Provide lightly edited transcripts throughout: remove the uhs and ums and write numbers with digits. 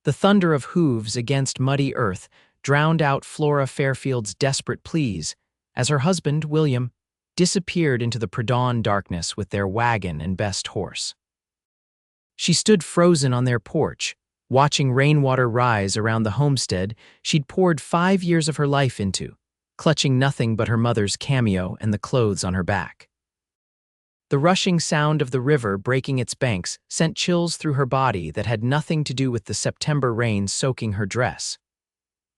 The thunder of hooves against muddy earth drowned out Flora Fairfield's desperate pleas as her husband, William, disappeared into the pre-dawn darkness with their wagon and best horse. She stood frozen on their porch, watching rainwater rise around the homestead she'd poured 5 years of her life into, clutching nothing but her mother's cameo and the clothes on her back. The rushing sound of the river breaking its banks sent chills through her body that had nothing to do with the September rain soaking her dress.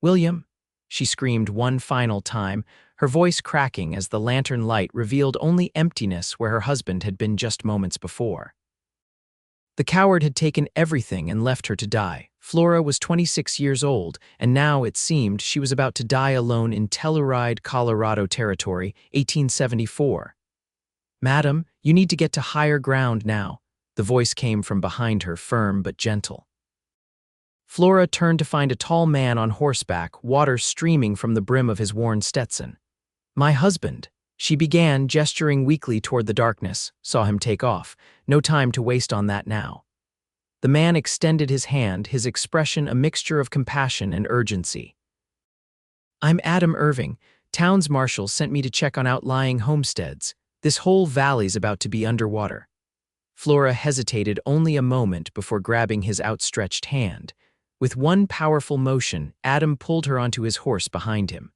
"William," she screamed one final time, her voice cracking as the lantern light revealed only emptiness where her husband had been just moments before. The coward had taken everything and left her to die. Flora was 26 years old, and now, it seemed, she was about to die alone in Telluride, Colorado territory, 1874. "Madam, you need to get to higher ground now," the voice came from behind her, firm but gentle. Flora turned to find a tall man on horseback, water streaming from the brim of his worn Stetson. "My husband," she began, gesturing weakly toward the darkness, saw him take off. No time to waste on that now. The man extended his hand, his expression a mixture of compassion and urgency. "I'm Adam Irving. Town's marshal sent me to check on outlying homesteads. This whole valley's about to be underwater." Flora hesitated only a moment before grabbing his outstretched hand. With one powerful motion, Adam pulled her onto his horse behind him.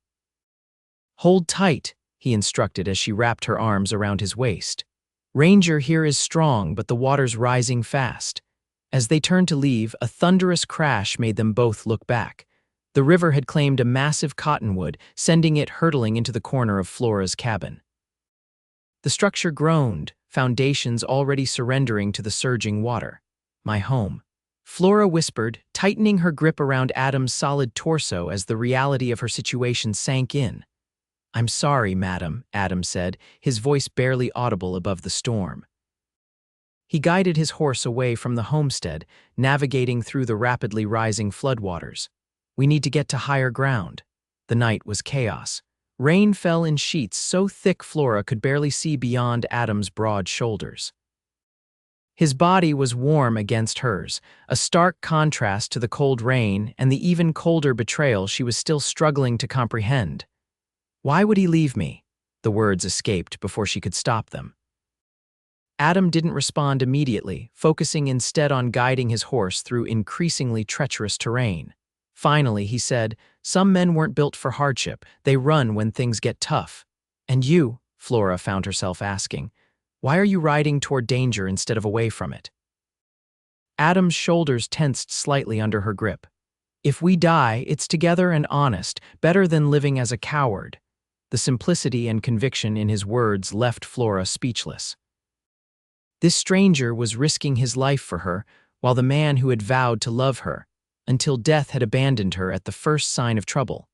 "Hold tight," he instructed as she wrapped her arms around his waist. "Ranger here is strong, but the water's rising fast." As they turned to leave, a thunderous crash made them both look back. The river had claimed a massive cottonwood, sending it hurtling into the corner of Flora's cabin. The structure groaned, foundations already surrendering to the surging water. "My home," Flora whispered, tightening her grip around Adam's solid torso as the reality of her situation sank in. "I'm sorry, madam," Adam said, his voice barely audible above the storm. He guided his horse away from the homestead, navigating through the rapidly rising floodwaters. "We need to get to higher ground." The night was chaos. Rain fell in sheets so thick Flora could barely see beyond Adam's broad shoulders. His body was warm against hers, a stark contrast to the cold rain and the even colder betrayal she was still struggling to comprehend. "Why would he leave me?" The words escaped before she could stop them. Adam didn't respond immediately, focusing instead on guiding his horse through increasingly treacherous terrain. Finally, he said, "Some men weren't built for hardship. They run when things get tough." "And you," Flora found herself asking, "why are you riding toward danger instead of away from it?" Adam's shoulders tensed slightly under her grip. "If we die, it's together and honest, better than living as a coward." The simplicity and conviction in his words left Flora speechless. This stranger was risking his life for her, while the man who had vowed to love her, until death had abandoned her at the first sign of trouble.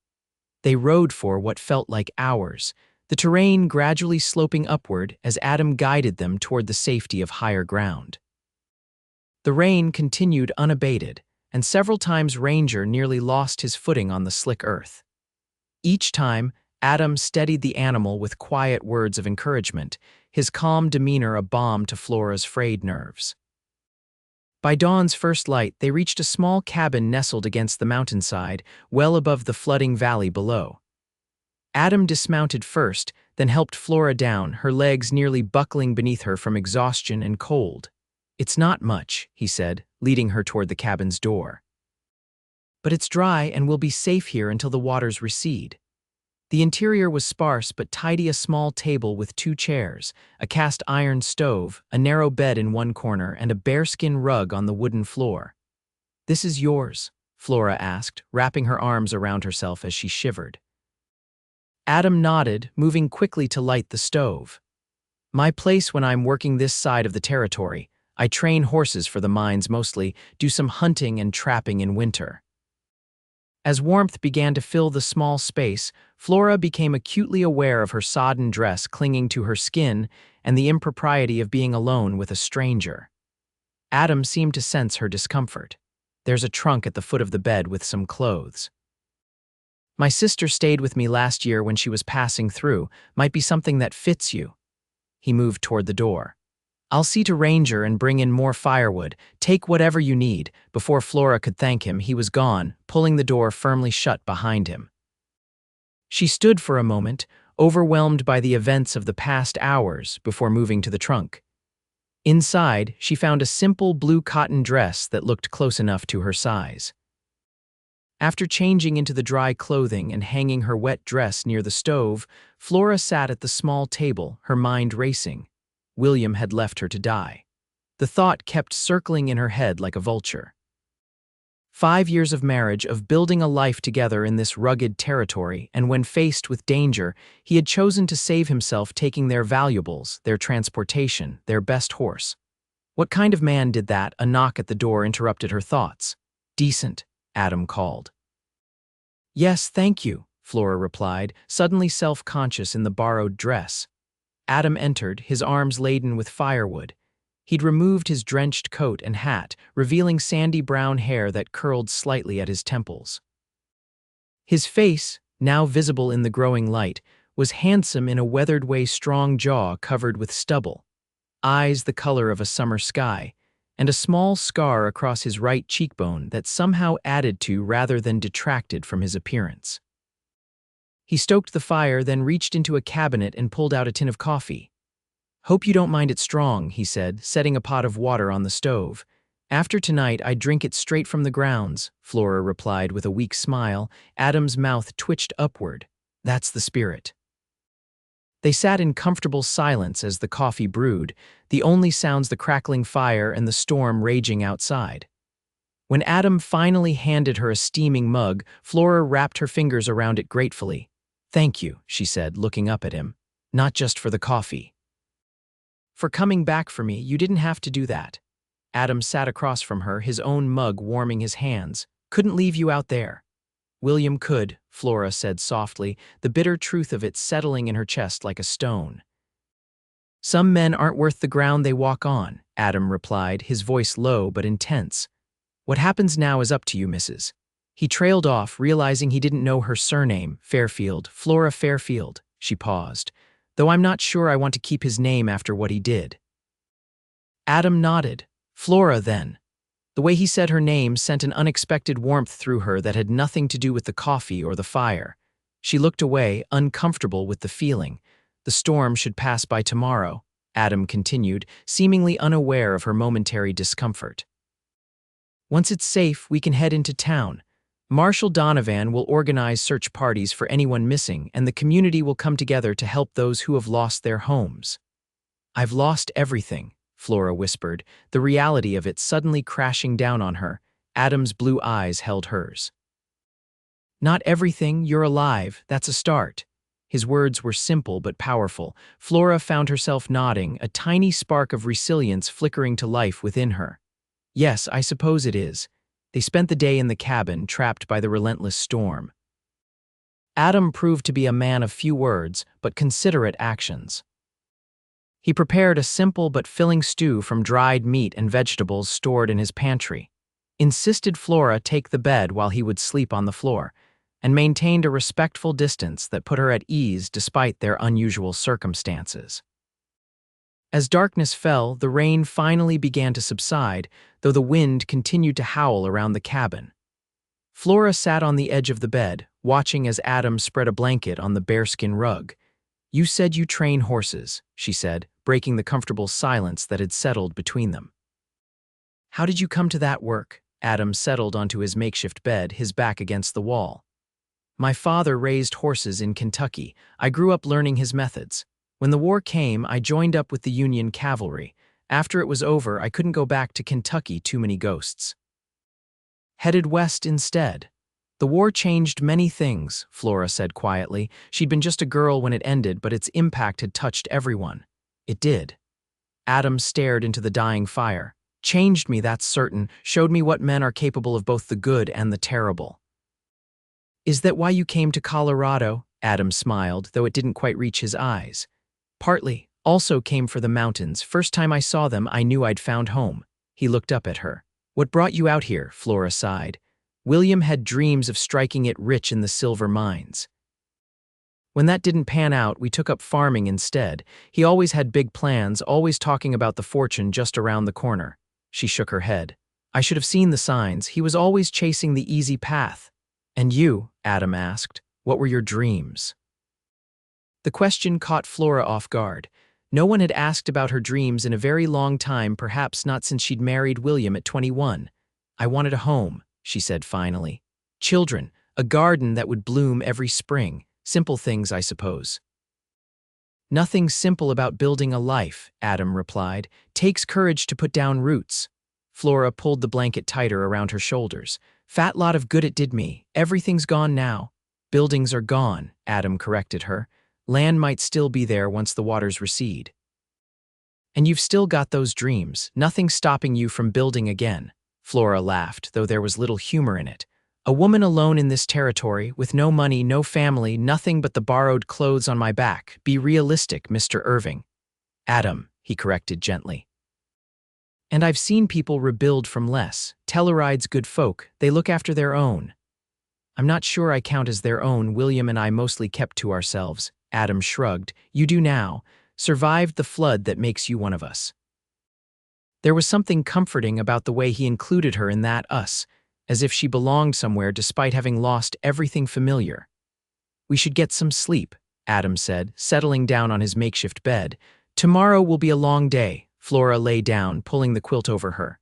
They rode for what felt like hours, the terrain gradually sloping upward as Adam guided them toward the safety of higher ground. The rain continued unabated, and several times Ranger nearly lost his footing on the slick earth. Each time, Adam steadied the animal with quiet words of encouragement, his calm demeanor a balm to Flora's frayed nerves. By dawn's first light, they reached a small cabin nestled against the mountainside, well above the flooding valley below. Adam dismounted first, then helped Flora down, her legs nearly buckling beneath her from exhaustion and cold. "It's not much," he said, leading her toward the cabin's door. "But it's dry and we'll be safe here until the waters recede." The interior was sparse but tidy, a small table with 2 chairs, a cast iron stove, a narrow bed in one corner, and a bearskin rug on the wooden floor. "This is yours?" Flora asked, wrapping her arms around herself as she shivered. Adam nodded, moving quickly to light the stove. "My place when I'm working this side of the territory. I train horses for the mines mostly, do some hunting and trapping in winter." As warmth began to fill the small space, Flora became acutely aware of her sodden dress clinging to her skin and the impropriety of being alone with a stranger. Adam seemed to sense her discomfort. "There's a trunk at the foot of the bed with some clothes." "My sister stayed with me last year when she was passing through. Might be something that fits you." He moved toward the door. I'll see to Ranger and bring in more firewood. Take whatever you need." Before Flora could thank him, he was gone, pulling the door firmly shut behind him. She stood for a moment, overwhelmed by the events of the past hours, before moving to the trunk. Inside, she found a simple blue cotton dress that looked close enough to her size. After changing into the dry clothing and hanging her wet dress near the stove, Flora sat at the small table, her mind racing. William had left her to die. The thought kept circling in her head like a vulture. 5 years of marriage, of building a life together in this rugged territory, and when faced with danger, he had chosen to save himself, taking their valuables, their transportation, their best horse. What kind of man did that? A knock at the door interrupted her thoughts. "Decent," Adam called. "Yes, thank you," Flora replied, suddenly self-conscious in the borrowed dress. Adam entered, his arms laden with firewood. He'd removed his drenched coat and hat, revealing sandy brown hair that curled slightly at his temples. His face, now visible in the growing light, was handsome in a weathered way, strong jaw covered with stubble, eyes the color of a summer sky, and a small scar across his right cheekbone that somehow added to rather than detracted from his appearance. He stoked the fire, then reached into a cabinet and pulled out a tin of coffee. "Hope you don't mind it strong," he said, setting a pot of water on the stove. "After tonight, I drink it straight from the grounds," Flora replied with a weak smile. Adam's mouth twitched upward. "That's the spirit." They sat in comfortable silence as the coffee brewed, the only sounds the crackling fire and the storm raging outside. When Adam finally handed her a steaming mug, Flora wrapped her fingers around it gratefully. "Thank you," she said, looking up at him. "Not just for the coffee. For coming back for me, you didn't have to do that." Adam sat across from her, his own mug warming his hands. "Couldn't leave you out there." "William could," Flora said softly, the bitter truth of it settling in her chest like a stone. "Some men aren't worth the ground they walk on," Adam replied, his voice low but intense. "What happens now is up to you, Mrs." He trailed off, realizing he didn't know her surname. "Fairfield, Flora Fairfield." She paused. "Though I'm not sure I want to keep his name after what he did." Adam nodded. "Flora, then." The way he said her name sent an unexpected warmth through her that had nothing to do with the coffee or the fire. She looked away, uncomfortable with the feeling. "The storm should pass by tomorrow," Adam continued, seemingly unaware of her momentary discomfort. "Once it's safe, we can head into town. Marshal Donovan will organize search parties for anyone missing, and the community will come together to help those who have lost their homes." "I've lost everything," Flora whispered, the reality of it suddenly crashing down on her. Adam's blue eyes held hers. "Not everything, you're alive, that's a start." His words were simple but powerful. Flora found herself nodding, a tiny spark of resilience flickering to life within her. "Yes, I suppose it is." They spent the day in the cabin, trapped by the relentless storm. Adam proved to be a man of few words, but considerate actions. He prepared a simple but filling stew from dried meat and vegetables stored in his pantry, insisted Flora take the bed while he would sleep on the floor, and maintained a respectful distance that put her at ease despite their unusual circumstances. As darkness fell, the rain finally began to subside, though the wind continued to howl around the cabin. Flora sat on the edge of the bed, watching as Adam spread a blanket on the bearskin rug. "You said you train horses," she said, breaking the comfortable silence that had settled between them. "How did you come to that work?" Adam settled onto his makeshift bed, his back against the wall. "My father raised horses in Kentucky. I grew up learning his methods. When the war came, I joined up with the Union cavalry. After it was over, I couldn't go back to Kentucky, too many ghosts. Headed west instead." "The war changed many things," Flora said quietly. She'd been just a girl when it ended, but its impact had touched everyone. "It did." Adam stared into the dying fire. "Changed me, that's certain. Showed me what men are capable of, both the good and the terrible." "Is that why you came to Colorado?" Adam smiled, though it didn't quite reach his eyes. "Partly. Also came for the mountains. First time I saw them, I knew I'd found home." He looked up at her. "What brought you out here?" Flora sighed. William had dreams of striking it rich in the silver mines. When that didn't pan out, we took up farming instead. He always had big plans, always talking about the fortune just around the corner. She shook her head. I should have seen the signs. He was always chasing the easy path. And you, Adam asked, what were your dreams? The question caught Flora off guard. No one had asked about her dreams in a very long time, perhaps not since she'd married William at 21. I wanted a home, she said finally. Children, a garden that would bloom every spring. Simple things, I suppose. Nothing simple about building a life, Adam replied. Takes courage to put down roots. Flora pulled the blanket tighter around her shoulders. Fat lot of good it did me. Everything's gone now. Buildings are gone, Adam corrected her. Land might still be there once the waters recede. And you've still got those dreams. Nothing stopping you from building again. Flora laughed, though there was little humor in it. A woman alone in this territory, with no money, no family, nothing but the borrowed clothes on my back. Be realistic, Mr. Irving. Adam, he corrected gently. And I've seen people rebuild from less. Telluride's good folk, they look after their own. I'm not sure I count as their own. William and I mostly kept to ourselves. Adam shrugged. You do now. Survived the flood that makes you one of us. There was something comforting about the way he included her in that us, as if she belonged somewhere despite having lost everything familiar. We should get some sleep, Adam said, settling down on his makeshift bed. Tomorrow will be a long day. Flora lay down, pulling the quilt over her.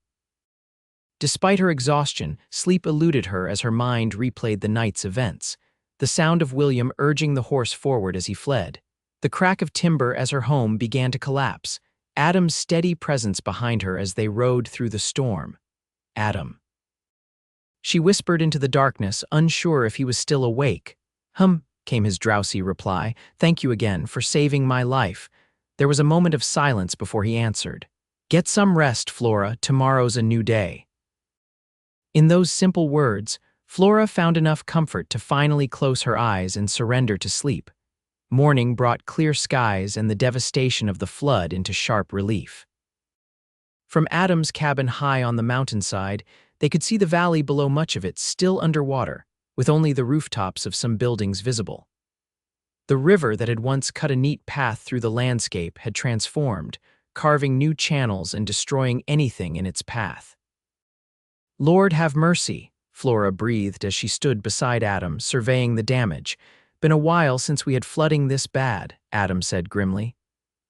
Despite her exhaustion, sleep eluded her as her mind replayed the night's events. The sound of William urging the horse forward as he fled. The crack of timber as her home began to collapse. Adam's steady presence behind her as they rode through the storm. Adam. She whispered into the darkness, unsure if he was still awake. Came his drowsy reply. Thank you again for saving my life. There was a moment of silence before he answered. Get some rest, Flora. Tomorrow's a new day. In those simple words, Flora found enough comfort to finally close her eyes and surrender to sleep. Morning brought clear skies and the devastation of the flood into sharp relief. From Adam's cabin high on the mountainside, they could see the valley below, much of it still underwater, with only the rooftops of some buildings visible. The river that had once cut a neat path through the landscape had transformed, carving new channels and destroying anything in its path. Lord have mercy, Flora breathed as she stood beside Adam, surveying the damage. Been a while since we had flooding this bad, Adam said grimly.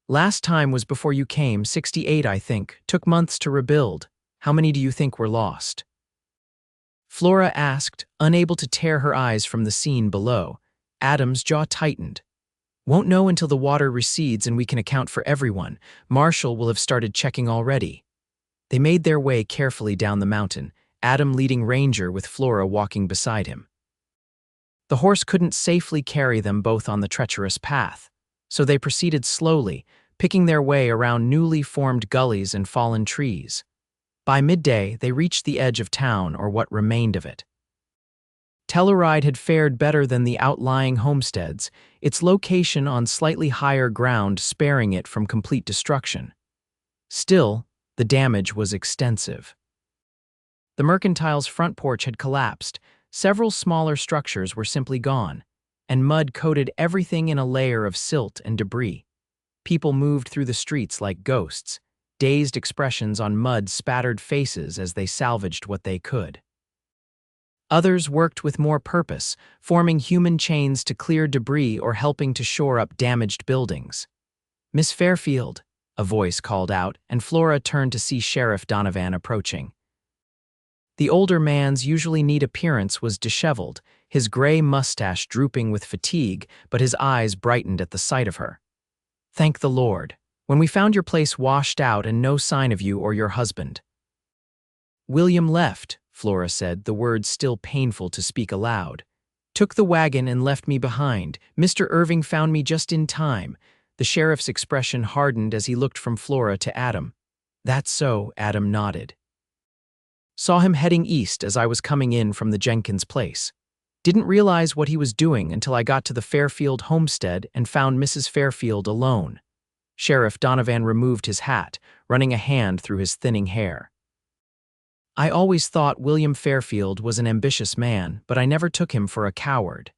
Last time was before you came, 68 I think, took months to rebuild. How many do you think were lost? Flora asked, unable to tear her eyes from the scene below. Adam's jaw tightened. Won't know until the water recedes and we can account for everyone. Marshal will have started checking already. They made their way carefully down the mountain, Adam leading Ranger with Flora walking beside him. The horse couldn't safely carry them both on the treacherous path, so they proceeded slowly, picking their way around newly formed gullies and fallen trees. By midday, they reached the edge of town, or what remained of it. Telluride had fared better than the outlying homesteads, its location on slightly higher ground sparing it from complete destruction. Still, the damage was extensive. The mercantile's front porch had collapsed, several smaller structures were simply gone, and mud coated everything in a layer of silt and debris. People moved through the streets like ghosts, dazed expressions on mud-spattered faces as they salvaged what they could. Others worked with more purpose, forming human chains to clear debris or helping to shore up damaged buildings. Miss Fairfield, a voice called out, and Flora turned to see Sheriff Donovan approaching. The older man's usually neat appearance was disheveled, his gray mustache drooping with fatigue, but his eyes brightened at the sight of her. Thank the Lord. When we found your place washed out and no sign of you or your husband. William left, Flora said, the words still painful to speak aloud. Took the wagon and left me behind. Mr. Irving found me just in time. The sheriff's expression hardened as he looked from Flora to Adam. That's so, Adam nodded. Saw him heading east as I was coming in from the Jenkins place. Didn't realize what he was doing until I got to the Fairfield homestead and found Mrs. Fairfield alone. Sheriff Donovan removed his hat, running a hand through his thinning hair. I always thought William Fairfield was an ambitious man, but I never took him for a coward.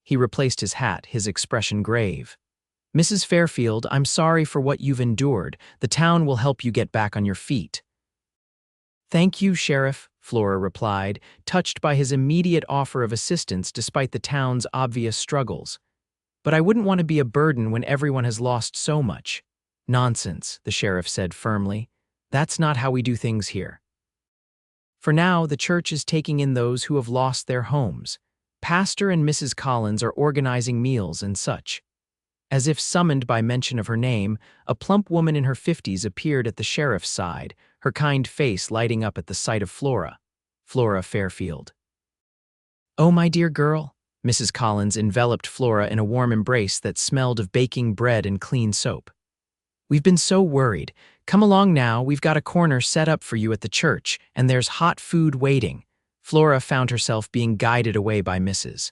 He replaced his hat, his expression grave. "Mrs. Fairfield, I'm sorry for what you've endured. The town will help you get back on your feet." "Thank you, Sheriff," Flora replied, touched by his immediate offer of assistance despite the town's obvious struggles. "But I wouldn't want to be a burden when everyone has lost so much." "Nonsense," the sheriff said firmly. "That's not how we do things here. For now, the church is taking in those who have lost their homes. Pastor and Mrs. Collins are organizing meals and such." As if summoned by mention of her name, a plump woman in her 50s appeared at the sheriff's side, her kind face lighting up at the sight of Flora Fairfield. "Oh, my dear girl." Mrs. Collins enveloped Flora in a warm embrace that smelled of baking bread and clean soap. "We've been so worried. Come along now, we've got a corner set up for you at the church, and there's hot food waiting." Flora found herself being guided away by Mrs.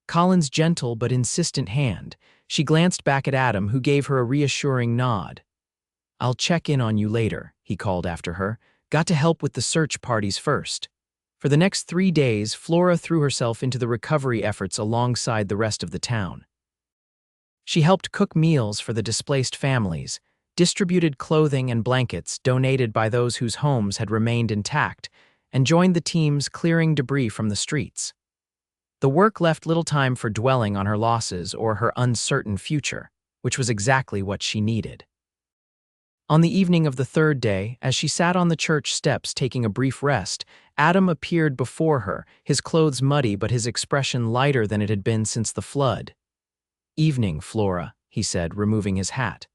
Collins' gentle but insistent hand. She glanced back at Adam, who gave her a reassuring nod. "I'll check in on you later," he called after her. "Got to help with the search parties first." For the next 3 days, Flora threw herself into the recovery efforts alongside the rest of the town. She helped cook meals for the displaced families, distributed clothing and blankets donated by those whose homes had remained intact, and joined the teams clearing debris from the streets. The work left little time for dwelling on her losses or her uncertain future, which was exactly what she needed. On the evening of the 3rd day, as she sat on the church steps taking a brief rest, Adam appeared before her, his clothes muddy but his expression lighter than it had been since the flood. "Evening, Flora," he said, removing his hat.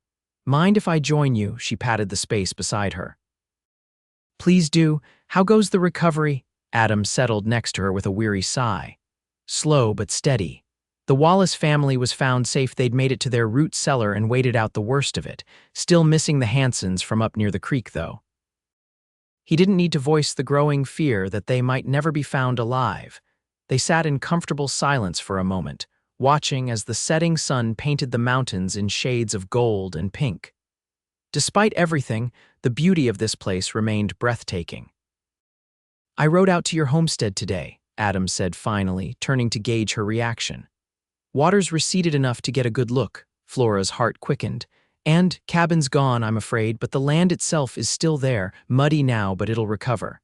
"Mind if I join you?" She patted the space beside her. "Please do. How goes the recovery?" Adam settled next to her with a weary sigh. "Slow but steady. The Wallace family was found safe. They'd made it to their root cellar and waited out the worst of it. Still missing the Hansons from up near the creek, though." He didn't need to voice the growing fear that they might never be found alive. They sat in comfortable silence for a moment, watching as the setting sun painted the mountains in shades of gold and pink. Despite everything, the beauty of this place remained breathtaking. "I rode out to your homestead today," Adam said finally, turning to gauge her reaction. "Water's receded enough to get a good look." Flora's heart quickened. "And cabin's gone, I'm afraid, but the land itself is still there, muddy now, but it'll recover.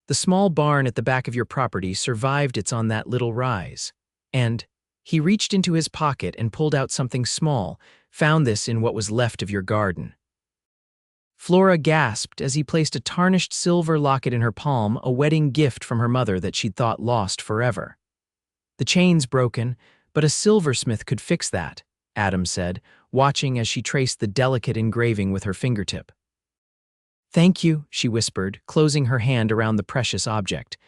The small barn at the back of your property survived. It's on that little rise." And he reached into his pocket and pulled out something small. "Found this in what was left of your garden." Flora gasped as he placed a tarnished silver locket in her palm, a wedding gift from her mother that she'd thought lost forever. "The chain's broken, but a silversmith could fix that," Adam said, watching as she traced the delicate engraving with her fingertip. "Thank you," she whispered, closing her hand around the precious object.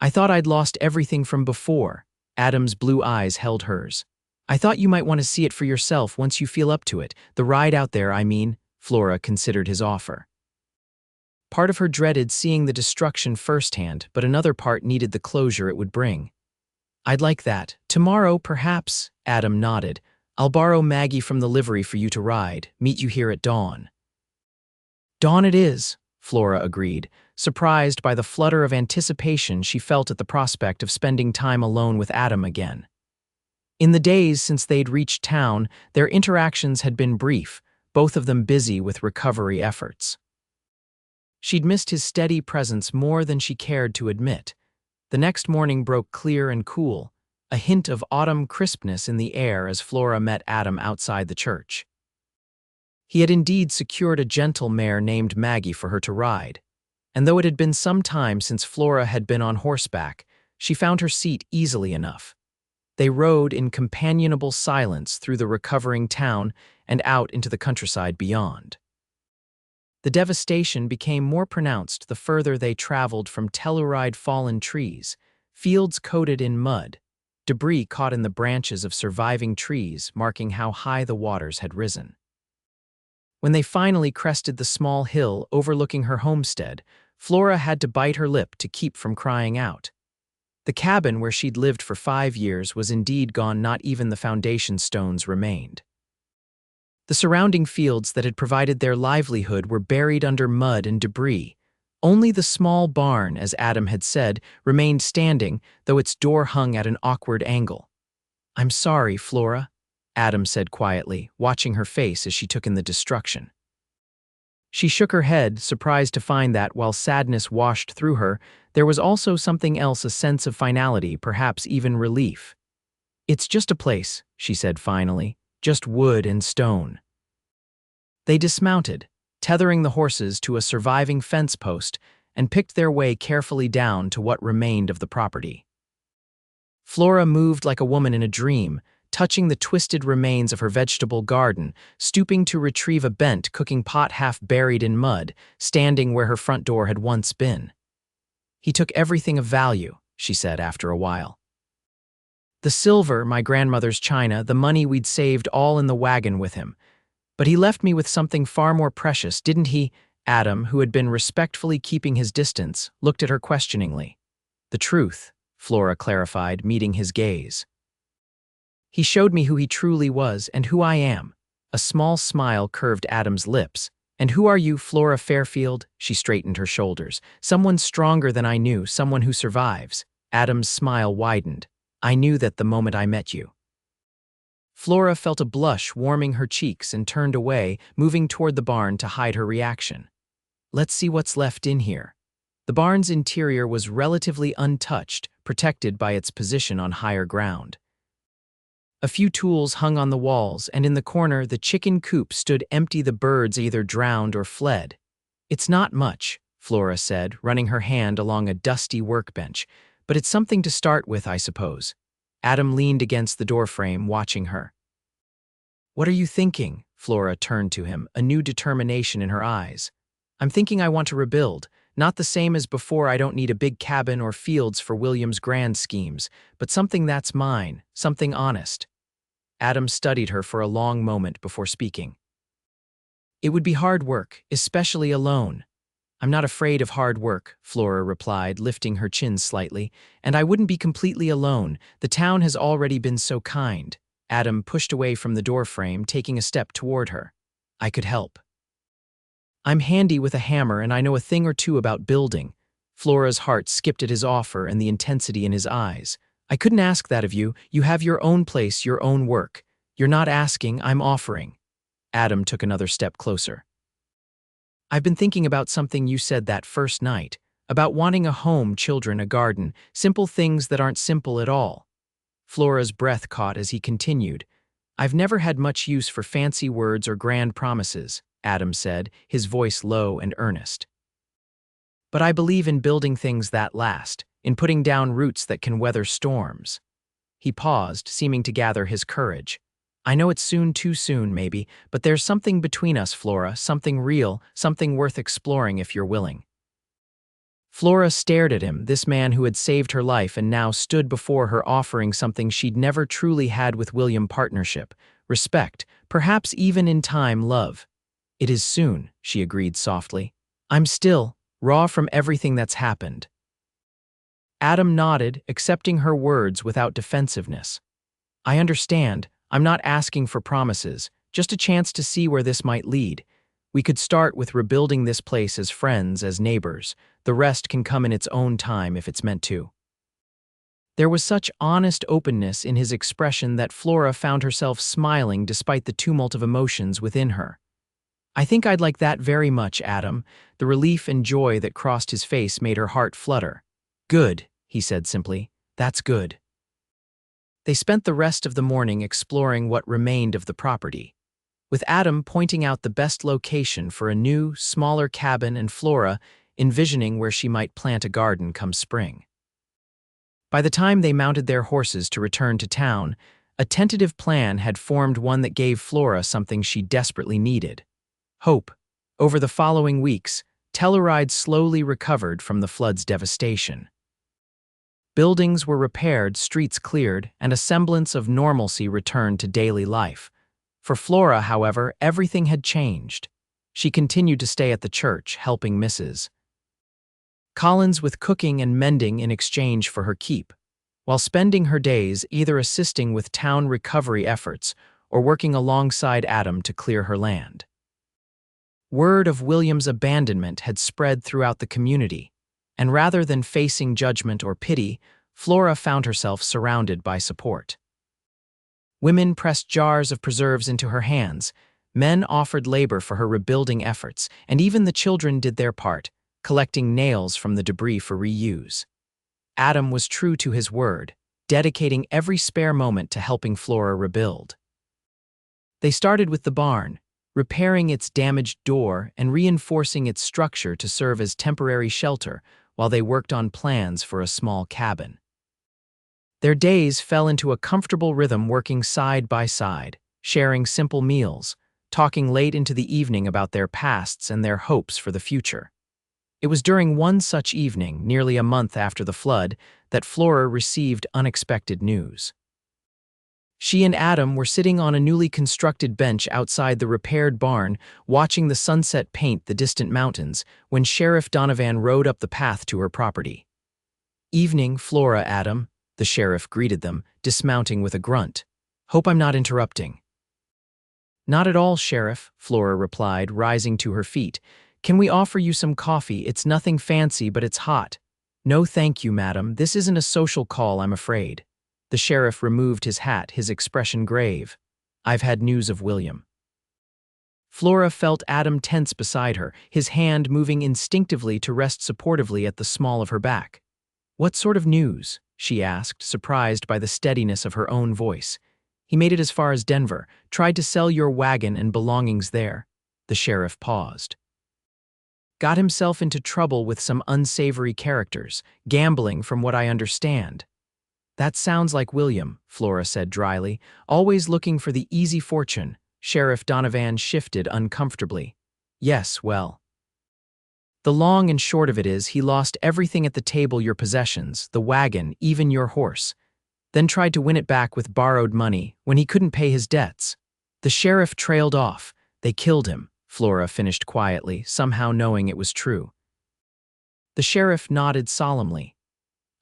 "I thought I'd lost everything from before." Adam's blue eyes held hers. "I thought you might want to see it for yourself once you feel up to it. The ride out there, I mean." Flora considered his offer. Part of her dreaded seeing the destruction firsthand, but another part needed the closure it would bring. "I'd like that. Tomorrow, perhaps?" Adam nodded. "I'll borrow Maggie from the livery for you to ride. Meet you here at dawn." "Dawn it is," Flora agreed, surprised by the flutter of anticipation she felt at the prospect of spending time alone with Adam again. In the days since they'd reached town, their interactions had been brief, both of them busy with recovery efforts. She'd missed his steady presence more than she cared to admit. The next morning broke clear and cool, a hint of autumn crispness in the air as Flora met Adam outside the church. He had indeed secured a gentle mare named Maggie for her to ride, and though it had been some time since Flora had been on horseback, she found her seat easily enough. They rode in companionable silence through the recovering town and out into the countryside beyond. The devastation became more pronounced the further they traveled from Telluride fallen trees, fields coated in mud, debris caught in the branches of surviving trees marking how high the waters had risen. When they finally crested the small hill overlooking her homestead, Flora had to bite her lip to keep from crying out. The cabin where she'd lived for 5 years was indeed gone. Not even the foundation stones remained. The surrounding fields that had provided their livelihood were buried under mud and debris, Only the small barn, as Adam had said, remained standing, though its door hung at an awkward angle. "I'm sorry, Flora," Adam said quietly, watching her face as she took in the destruction. She shook her head, surprised to find that, while sadness washed through her, there was also something else, a sense of finality, perhaps even relief. "It's just a place," she said finally, "just wood and stone." They dismounted, tethering the horses to a surviving fence post, and picked their way carefully down to what remained of the property. Flora moved like a woman in a dream, touching the twisted remains of her vegetable garden, stooping to retrieve a bent cooking pot half buried in mud, standing where her front door had once been. "He took everything of value," she said after a while. "The silver, my grandmother's china, the money we'd saved, all in the wagon with him. But he left me with something far more precious, didn't he?" Adam, who had been respectfully keeping his distance, looked at her questioningly. "The truth," Flora clarified, meeting his gaze. "He showed me who he truly was and who I am." A small smile curved Adam's lips. "And who are you, Flora Fairfield?" She straightened her shoulders. "Someone stronger than I knew, someone who survives." Adam's smile widened. "I knew that the moment I met you." Flora felt a blush warming her cheeks and turned away, moving toward the barn to hide her reaction. "Let's see what's left in here." The barn's interior was relatively untouched, protected by its position on higher ground. A few tools hung on the walls, and in the corner the chicken coop stood empty, the birds either drowned or fled. "It's not much," Flora said, running her hand along a dusty workbench, "but it's something to start with, I suppose." Adam leaned against the doorframe, watching her. "What are you thinking?" Flora turned to him, a new determination in her eyes. "I'm thinking I want to rebuild. Not the same as before. I don't need a big cabin or fields for William's grand schemes, but something that's mine, something honest." Adam studied her for a long moment before speaking. "It would be hard work, especially alone." "I'm not afraid of hard work," Flora replied, lifting her chin slightly, "and I wouldn't be completely alone. The town has already been so kind." Adam pushed away from the doorframe, taking a step toward her. "I could help. I'm handy with a hammer and I know a thing or two about building." Flora's heart skipped at his offer and the intensity in his eyes. "I couldn't ask that of you. You have your own place, your own work. You're not asking, I'm offering." Adam took another step closer. "I've been thinking about something you said that first night, about wanting a home, children, a garden, simple things that aren't simple at all." Flora's breath caught as he continued. "I've never had much use for fancy words or grand promises," Adam said, his voice low and earnest. "But I believe in building things that last, in putting down roots that can weather storms." He paused, seeming to gather his courage. "I know it's soon, too soon, maybe, but there's something between us, Flora, something real, something worth exploring if you're willing." Flora stared at him, this man who had saved her life and now stood before her offering something she'd never truly had with William: partnership, respect, perhaps even in time, love. "It is soon," she agreed softly. "I'm still raw from everything that's happened." Adam nodded, accepting her words without defensiveness. "I understand. I'm not asking for promises, just a chance to see where this might lead. We could start with rebuilding this place as friends, as neighbors. The rest can come in its own time if it's meant to." There was such honest openness in his expression that Flora found herself smiling despite the tumult of emotions within her. "I think I'd like that very much, Adam." The relief and joy that crossed his face made her heart flutter. "Good," he said simply. "That's good." They spent the rest of the morning exploring what remained of the property, with Adam pointing out the best location for a new, smaller cabin and Flora envisioning where she might plant a garden come spring. By the time they mounted their horses to return to town, a tentative plan had formed, one that gave Flora something she desperately needed: hope. Over the following weeks, Telluride slowly recovered from the flood's devastation. Buildings were repaired, streets cleared, and a semblance of normalcy returned to daily life. For Flora, however, everything had changed. She continued to stay at the church, helping Mrs. Collins with cooking and mending in exchange for her keep, while spending her days either assisting with town recovery efforts or working alongside Adam to clear her land. Word of William's abandonment had spread throughout the community, and rather than facing judgment or pity, Flora found herself surrounded by support. Women pressed jars of preserves into her hands, men offered labor for her rebuilding efforts, and even the children did their part, collecting nails from the debris for reuse. Adam was true to his word, dedicating every spare moment to helping Flora rebuild. They started with the barn, repairing its damaged door and reinforcing its structure to serve as temporary shelter while they worked on plans for a small cabin. Their days fell into a comfortable rhythm, working side by side, sharing simple meals, talking late into the evening about their pasts and their hopes for the future. It was during one such evening, nearly a month after the flood, that Flora received unexpected news. She and Adam were sitting on a newly constructed bench outside the repaired barn, watching the sunset paint the distant mountains, when Sheriff Donovan rode up the path to her property. "Evening, Flora, Adam," the sheriff greeted them, dismounting with a grunt. "Hope I'm not interrupting." "Not at all, Sheriff," Flora replied, rising to her feet. "Can we offer you some coffee? It's nothing fancy, but it's hot." "No thank you, madam. This isn't a social call, I'm afraid." The sheriff removed his hat, his expression grave. "I've had news of William." Flora felt Adam tense beside her, his hand moving instinctively to rest supportively at the small of her back. "What sort of news?" she asked, surprised by the steadiness of her own voice. "He made it as far as Denver, tried to sell your wagon and belongings there." The sheriff paused. "Got himself into trouble with some unsavory characters, gambling from what I understand." "That sounds like William," Flora said dryly, "always looking for the easy fortune." Sheriff Donovan shifted uncomfortably. "Yes, well. The long and short of it is he lost everything at the table, your possessions, the wagon, even your horse. Then tried to win it back with borrowed money when he couldn't pay his debts. The sheriff trailed off. They killed him," Flora finished quietly, somehow knowing it was true. The sheriff nodded solemnly.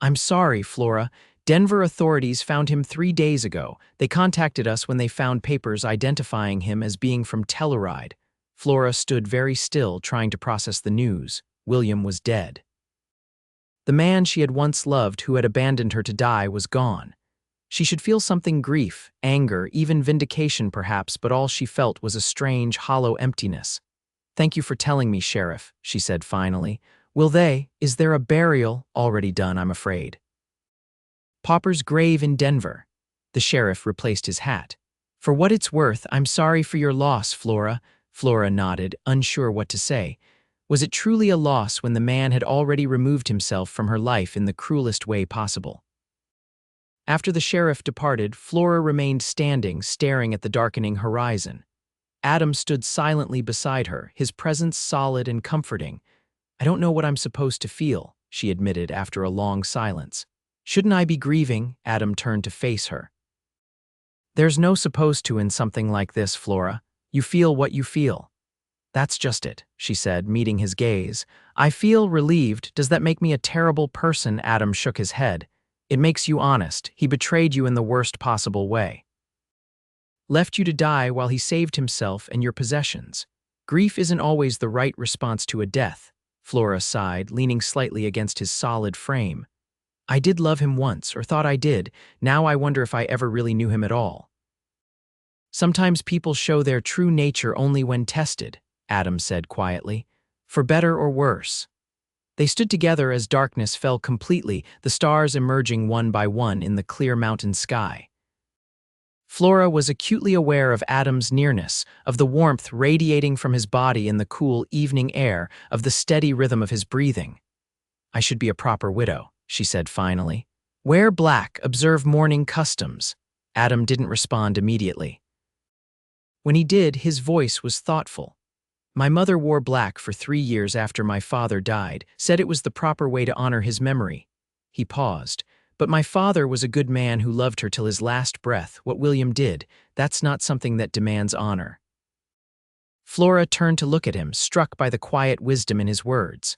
"I'm sorry, Flora. Denver authorities found him 3 days ago. They contacted us when they found papers identifying him as being from Telluride." Flora stood very still, trying to process the news. William was dead. The man she had once loved, who had abandoned her to die, was gone. She should feel something: grief, anger, even vindication perhaps, but all she felt was a strange, hollow emptiness. "Thank you for telling me, Sheriff," she said finally. Is there a burial?" "Already done, I'm afraid." "Pauper's grave in Denver." The sheriff replaced his hat. "For what it's worth, I'm sorry for your loss, Flora." Flora nodded, unsure what to say. Was it truly a loss when the man had already removed himself from her life in the cruelest way possible? After the sheriff departed, Flora remained standing, staring at the darkening horizon. Adam stood silently beside her, his presence solid and comforting. "I don't know what I'm supposed to feel," she admitted after a long silence. "Shouldn't I be grieving?" Adam turned to face her. "There's no supposed to in something like this, Flora. You feel what you feel." "That's just it," she said, meeting his gaze. "I feel relieved. Does that make me a terrible person?" Adam shook his head. "It makes you honest. He betrayed you in the worst possible way. Left you to die while he saved himself and your possessions. Grief isn't always the right response to a death." Flora sighed, leaning slightly against his solid frame. "I did love him once, or thought I did. Now I wonder if I ever really knew him at all." "Sometimes people show their true nature only when tested," Adam said quietly. "For better or worse." They stood together as darkness fell completely, the stars emerging one by one in the clear mountain sky. Flora was acutely aware of Adam's nearness, of the warmth radiating from his body in the cool evening air, of the steady rhythm of his breathing. "I should be a proper widow," she said finally. "Wear black, observe mourning customs." Adam didn't respond immediately. When he did, his voice was thoughtful. "My mother wore black for 3 years after my father died, said it was the proper way to honor his memory." He paused. "But my father was a good man who loved her till his last breath. What William did, that's not something that demands honor." Flora turned to look at him, struck by the quiet wisdom in his words.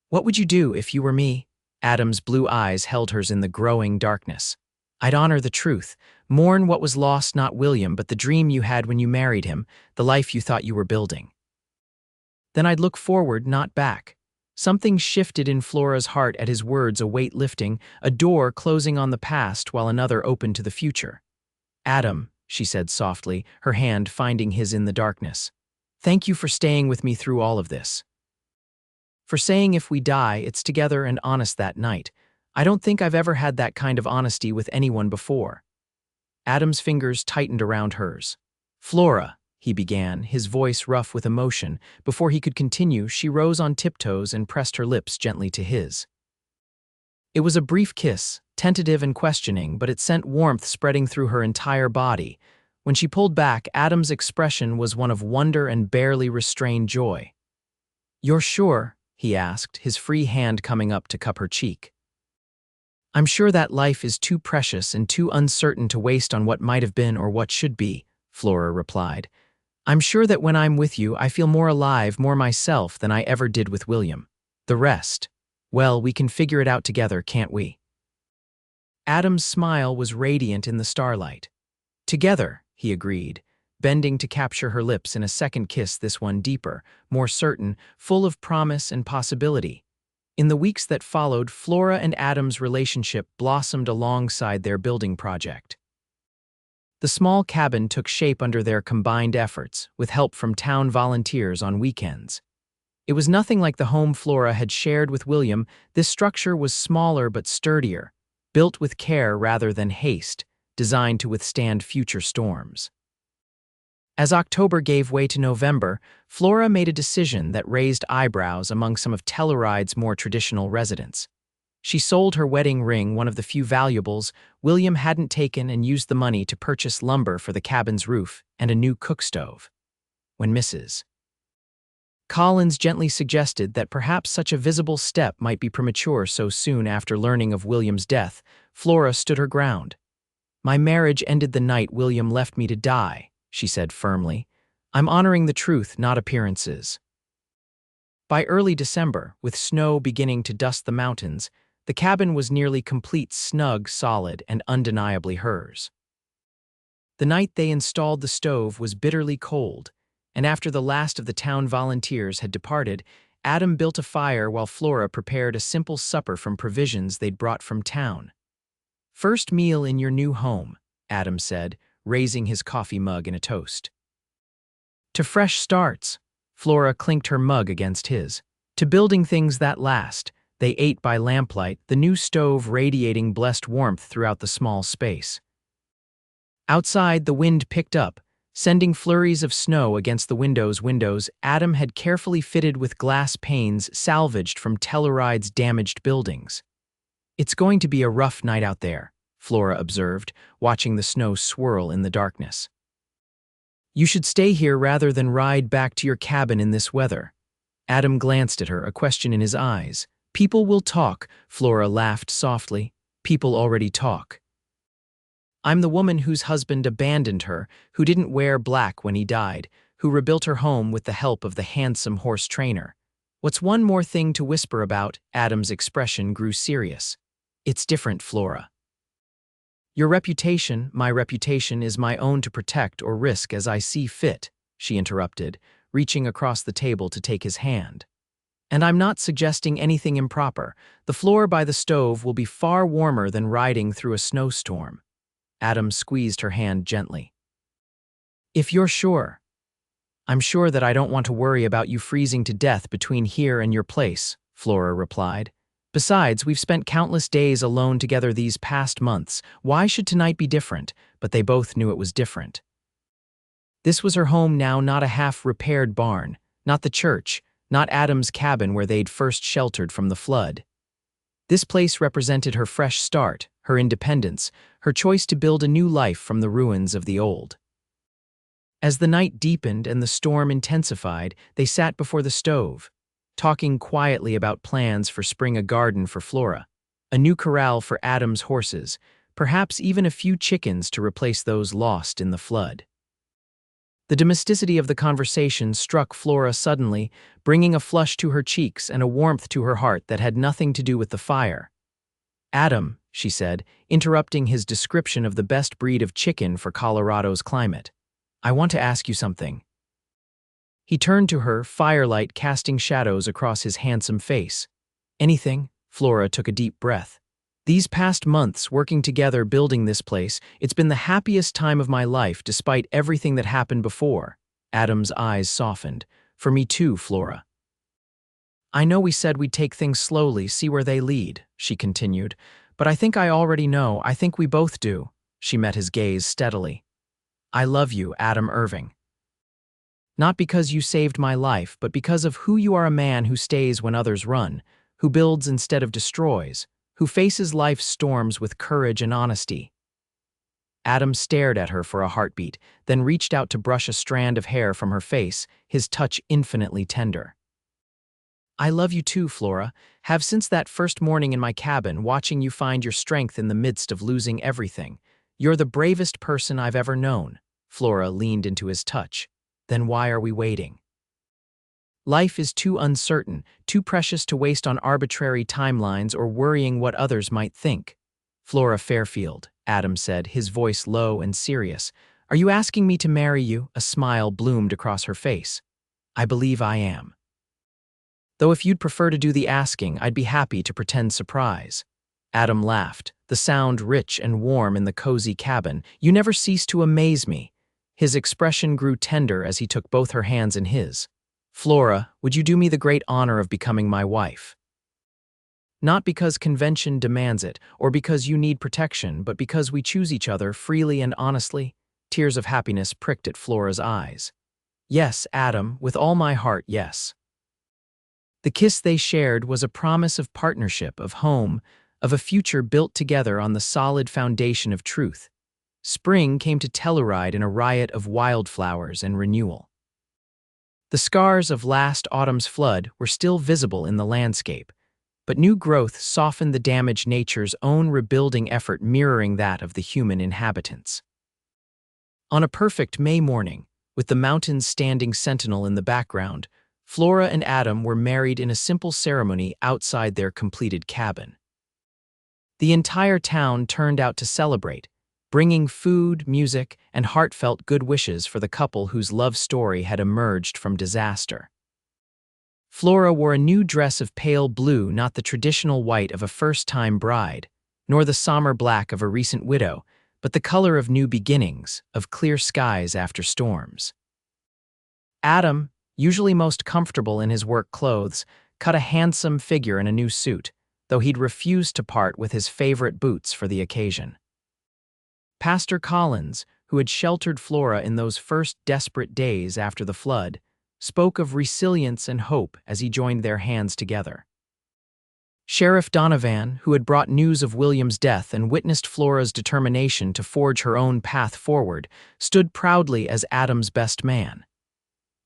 "What would you do if you were me?" Adam's blue eyes held hers in the growing darkness. "I'd honor the truth. Mourn what was lost, not William, but the dream you had when you married him, the life you thought you were building." Then I'd look forward, not back. Something shifted in Flora's heart at his words, a weight lifting, a door closing on the past while another opened to the future. Adam, she said softly, her hand finding his in the darkness. Thank you for staying with me through all of this. For saying if we die, it's together and honest that night. I don't think I've ever had that kind of honesty with anyone before. Adam's fingers tightened around hers. Flora, he began, his voice rough with emotion. Before he could continue, she rose on tiptoes and pressed her lips gently to his. It was a brief kiss, tentative and questioning, but it sent warmth spreading through her entire body. When she pulled back, Adam's expression was one of wonder and barely restrained joy. "You're sure?" he asked, his free hand coming up to cup her cheek. "I'm sure that life is too precious and too uncertain to waste on what might have been or what should be," Flora replied. "I'm sure that when I'm with you, I feel more alive, more myself than I ever did with William. The rest, well, we can figure it out together, can't we?" Adam's smile was radiant in the starlight. "Together," he agreed, bending to capture her lips in a second kiss, this one deeper, more certain, full of promise and possibility. In the weeks that followed, Flora and Adam's relationship blossomed alongside their building project. The small cabin took shape under their combined efforts, with help from town volunteers on weekends. It was nothing like the home Flora had shared with William. This structure was smaller but sturdier, built with care rather than haste, designed to withstand future storms. As October gave way to November, Flora made a decision that raised eyebrows among some of Telluride's more traditional residents. She sold her wedding ring, one of the few valuables William hadn't taken, and used the money to purchase lumber for the cabin's roof and a new cook stove. When Mrs. Collins gently suggested that perhaps such a visible step might be premature so soon after learning of William's death, Flora stood her ground. "My marriage ended the night William left me to die," she said firmly. "I'm honoring the truth, not appearances." By early December, with snow beginning to dust the mountains, the cabin was nearly complete, snug, solid, and undeniably hers. The night they installed the stove was bitterly cold, and after the last of the town volunteers had departed, Adam built a fire while Flora prepared a simple supper from provisions they'd brought from town. "First meal in your new home," Adam said, raising his coffee mug in a toast. "To fresh starts," Flora clinked her mug against his. "To building things that last." They ate by lamplight, the new stove radiating blessed warmth throughout the small space. Outside, the wind picked up, sending flurries of snow against the windows Adam had carefully fitted with glass panes salvaged from Telluride's damaged buildings. "It's going to be a rough night out there," Flora observed, watching the snow swirl in the darkness. "You should stay here rather than ride back to your cabin in this weather." Adam glanced at her, a question in his eyes. "People will talk," Flora laughed softly. "People already talk. I'm the woman whose husband abandoned her, who didn't wear black when he died, who rebuilt her home with the help of the handsome horse trainer. What's one more thing to whisper about?" Adam's expression grew serious. "It's different, Flora. Your reputation, my reputation, is my own to protect or risk as I see fit," she interrupted, reaching across the table to take his hand. "And I'm not suggesting anything improper. The floor by the stove will be far warmer than riding through a snowstorm." Adam squeezed her hand gently. "If you're sure." "I'm sure that I don't want to worry about you freezing to death between here and your place," Flora replied. "Besides, we've spent countless days alone together these past months. Why should tonight be different?" But they both knew it was different. This was her home now, not a half-repaired barn, not the church, not Adam's cabin where they'd first sheltered from the flood. This place represented her fresh start, her independence, her choice to build a new life from the ruins of the old. As the night deepened and the storm intensified, they sat before the stove, talking quietly about plans for spring, a garden for Flora, a new corral for Adam's horses, perhaps even a few chickens to replace those lost in the flood. The domesticity of the conversation struck Flora suddenly, bringing a flush to her cheeks and a warmth to her heart that had nothing to do with the fire. "Adam," she said, interrupting his description of the best breed of chicken for Colorado's climate, "I want to ask you something." He turned to her, firelight casting shadows across his handsome face. Anything? Flora took a deep breath. These past months, working together building this place, it's been the happiest time of my life despite everything that happened before. Adam's eyes softened. For me too, Flora. I know we said we'd take things slowly, see where they lead, she continued. But I think I already know, I think we both do. She met his gaze steadily. I love you, Adam Irving. Not because you saved my life, but because of who you are, a man who stays when others run, who builds instead of destroys, who faces life's storms with courage and honesty. Adam stared at her for a heartbeat, then reached out to brush a strand of hair from her face, his touch infinitely tender. I love you too, Flora. Have since that first morning in my cabin, watching you find your strength in the midst of losing everything. You're the bravest person I've ever known. Flora leaned into his touch. Then why are we waiting? Life is too uncertain, too precious to waste on arbitrary timelines or worrying what others might think. Flora Fairfield, Adam said, his voice low and serious. Are you asking me to marry you? A smile bloomed across her face. I believe I am. Though if you'd prefer to do the asking, I'd be happy to pretend surprise. Adam laughed, the sound rich and warm in the cozy cabin. You never cease to amaze me. His expression grew tender as he took both her hands in his. Flora, would you do me the great honor of becoming my wife? Not because convention demands it, or because you need protection, but because we choose each other freely and honestly. Tears of happiness pricked at Flora's eyes. Yes, Adam, with all my heart, yes. The kiss they shared was a promise of partnership, of home, of a future built together on the solid foundation of truth. Spring came to Telluride in a riot of wildflowers and renewal. The scars of last autumn's flood were still visible in the landscape, but new growth softened the damage, nature's own rebuilding effort mirroring that of the human inhabitants. On a perfect May morning, with the mountains standing sentinel in the background, Flora and Adam were married in a simple ceremony outside their completed cabin. The entire town turned out to celebrate, bringing food, music, and heartfelt good wishes for the couple whose love story had emerged from disaster. Flora wore a new dress of pale blue, not the traditional white of a first-time bride, nor the somber black of a recent widow, but the color of new beginnings, of clear skies after storms. Adam, usually most comfortable in his work clothes, cut a handsome figure in a new suit, though he'd refused to part with his favorite boots for the occasion. Pastor Collins, who had sheltered Flora in those first desperate days after the flood, spoke of resilience and hope as he joined their hands together. Sheriff Donovan, who had brought news of William's death and witnessed Flora's determination to forge her own path forward, stood proudly as Adam's best man.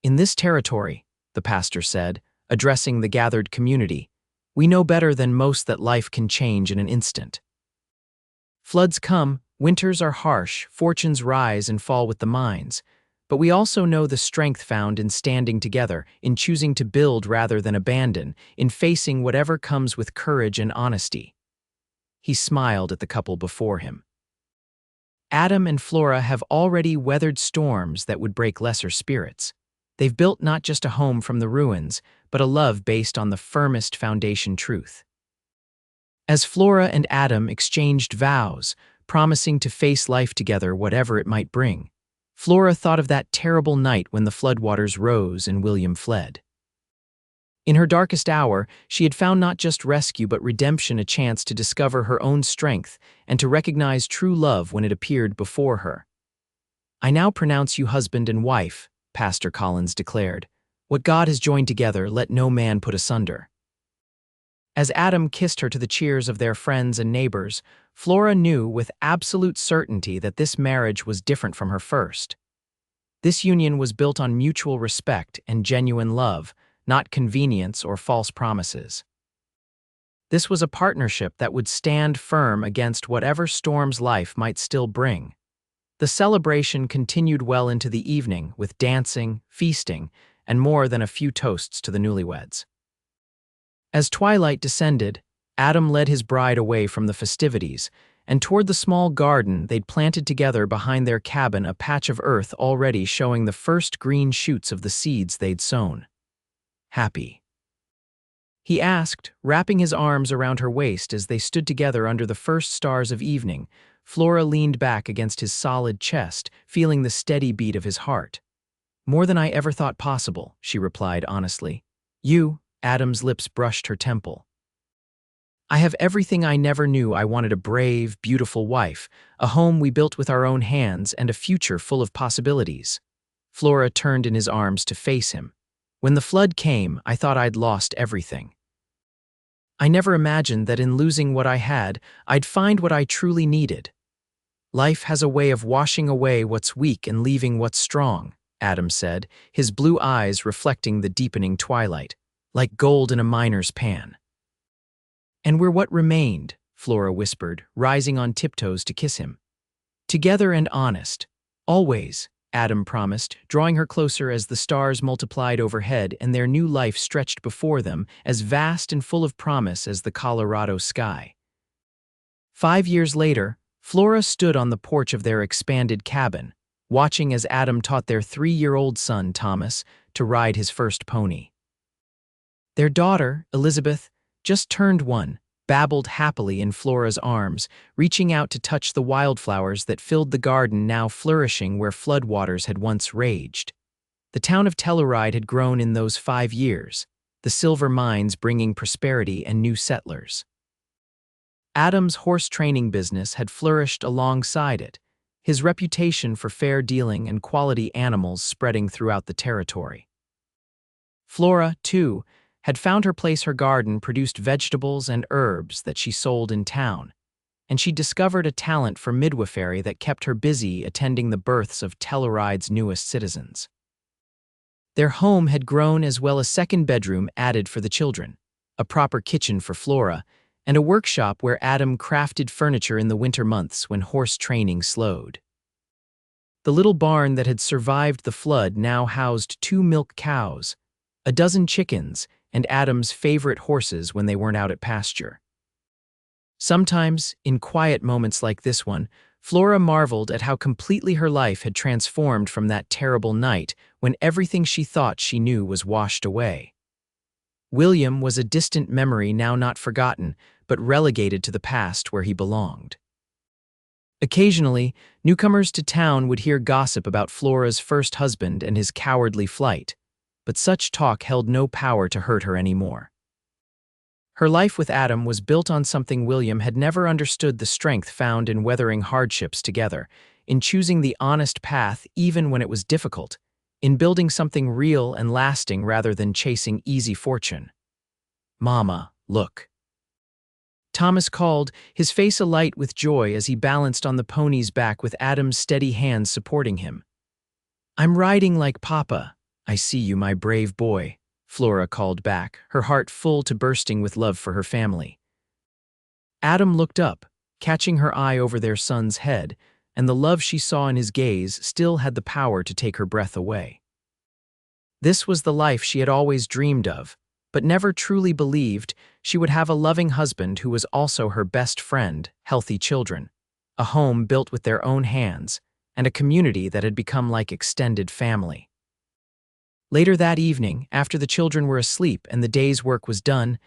In this territory, the pastor said, addressing the gathered community, we know better than most that life can change in an instant. Floods come, winters are harsh, fortunes rise and fall with the mines, but we also know the strength found in standing together, in choosing to build rather than abandon, in facing whatever comes with courage and honesty. He smiled at the couple before him. Adam and Flora have already weathered storms that would break lesser spirits. They've built not just a home from the ruins, but a love based on the firmest foundation truth. As Flora and Adam exchanged vows, promising to face life together whatever it might bring, Flora thought of that terrible night when the floodwaters rose and William fled. In her darkest hour, she had found not just rescue but redemption, a chance to discover her own strength and to recognize true love when it appeared before her. I now pronounce you husband and wife, Pastor Collins declared. What God has joined together, let no man put asunder. As Adam kissed her to the cheers of their friends and neighbors, Flora knew with absolute certainty that this marriage was different from her first. This union was built on mutual respect and genuine love, not convenience or false promises. This was a partnership that would stand firm against whatever storms life might still bring. The celebration continued well into the evening with dancing, feasting, and more than a few toasts to the newlyweds. As twilight descended, Adam led his bride away from the festivities, and toward the small garden they'd planted together behind their cabin, a patch of earth already showing the first green shoots of the seeds they'd sown. "Happy?" he asked, wrapping his arms around her waist as they stood together under the first stars of evening. Flora leaned back against his solid chest, feeling the steady beat of his heart. "More than I ever thought possible," she replied honestly. "You," Adam's lips brushed her temple. "I have everything I never knew I wanted: a brave, beautiful wife, a home we built with our own hands, and a future full of possibilities." Flora turned in his arms to face him. "When the flood came, I thought I'd lost everything. I never imagined that in losing what I had, I'd find what I truly needed. Life has a way of washing away what's weak and leaving what's strong," Adam said, his blue eyes reflecting the deepening twilight, "like gold in a miner's pan." "And we're what remained," Flora whispered, rising on tiptoes to kiss him. "Together and honest. Always," Adam promised, drawing her closer as the stars multiplied overhead and their new life stretched before them, as vast and full of promise as the Colorado sky. 5 years later, Flora stood on the porch of their expanded cabin, watching as Adam taught their 3-year-old son, Thomas, to ride his first pony. Their daughter, Elizabeth, just turned 1, babbled happily in Flora's arms, reaching out to touch the wildflowers that filled the garden now flourishing where floodwaters had once raged. The town of Telluride had grown in those 5 years, the silver mines bringing prosperity and new settlers. Adam's horse training business had flourished alongside it, his reputation for fair dealing and quality animals spreading throughout the territory. Flora, too, had found her place. Her garden produced vegetables and herbs that she sold in town, and she discovered a talent for midwifery that kept her busy attending the births of Telluride's newest citizens. Their home had grown, as well as second bedroom added for the children, a proper kitchen for Flora, and a workshop where Adam crafted furniture in the winter months when horse training slowed. The little barn that had survived the flood now housed 2 milk cows, a dozen chickens, and Adam's favorite horses when they weren't out at pasture. Sometimes, in quiet moments like this one, Flora marveled at how completely her life had transformed from that terrible night when everything she thought she knew was washed away. William was a distant memory now not forgotten, but relegated to the past where he belonged. Occasionally, newcomers to town would hear gossip about Flora's first husband and his cowardly flight, but such talk held no power to hurt her anymore. Her life with Adam was built on something William had never understood: the strength found in weathering hardships together, in choosing the honest path even when it was difficult, in building something real and lasting rather than chasing easy fortune. "Mama, look." Thomas called, his face alight with joy as he balanced on the pony's back with Adam's steady hands supporting him. "I'm riding like Papa. I see you, my brave boy," Flora called back, her heart full to bursting with love for her family. Adam looked up, catching her eye over their son's head, and the love she saw in his gaze still had the power to take her breath away. This was the life she had always dreamed of, but never truly believed: she would have a loving husband who was also her best friend, healthy children, a home built with their own hands, and a community that had become like extended family. Later that evening, after the children were asleep and the day's work was done,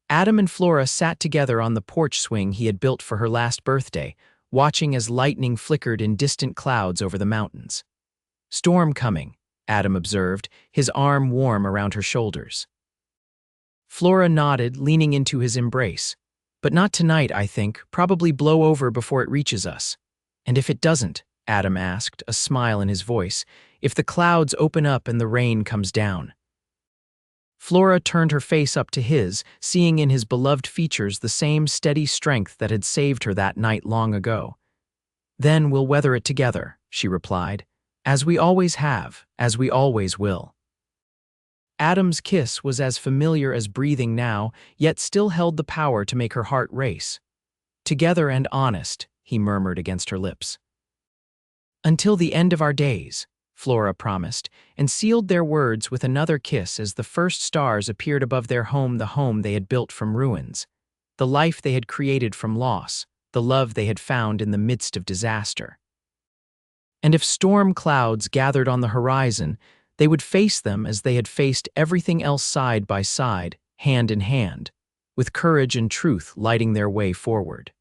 Adam and Flora sat together on the porch swing he had built for her last birthday, watching as lightning flickered in distant clouds over the mountains. "Storm coming," Adam observed, his arm warm around her shoulders. Flora nodded, leaning into his embrace. "But not tonight, I think. Probably blow over before it reaches us." "And if it doesn't?" Adam asked, a smile in his voice. "If the clouds open up and the rain comes down?" Flora turned her face up to his, seeing in his beloved features the same steady strength that had saved her that night long ago. "Then we'll weather it together," she replied. "As we always have, as we always will." Adam's kiss was as familiar as breathing now, yet still held the power to make her heart race. "Together and honest," he murmured against her lips. "Until the end of our days," Flora promised, and sealed their words with another kiss as the first stars appeared above their home, the home they had built from ruins. the life they had created from loss, the love they had found in the midst of disaster. And if storm clouds gathered on the horizon, they would face them as they had faced everything else side by side, hand in hand, with courage and truth lighting their way forward.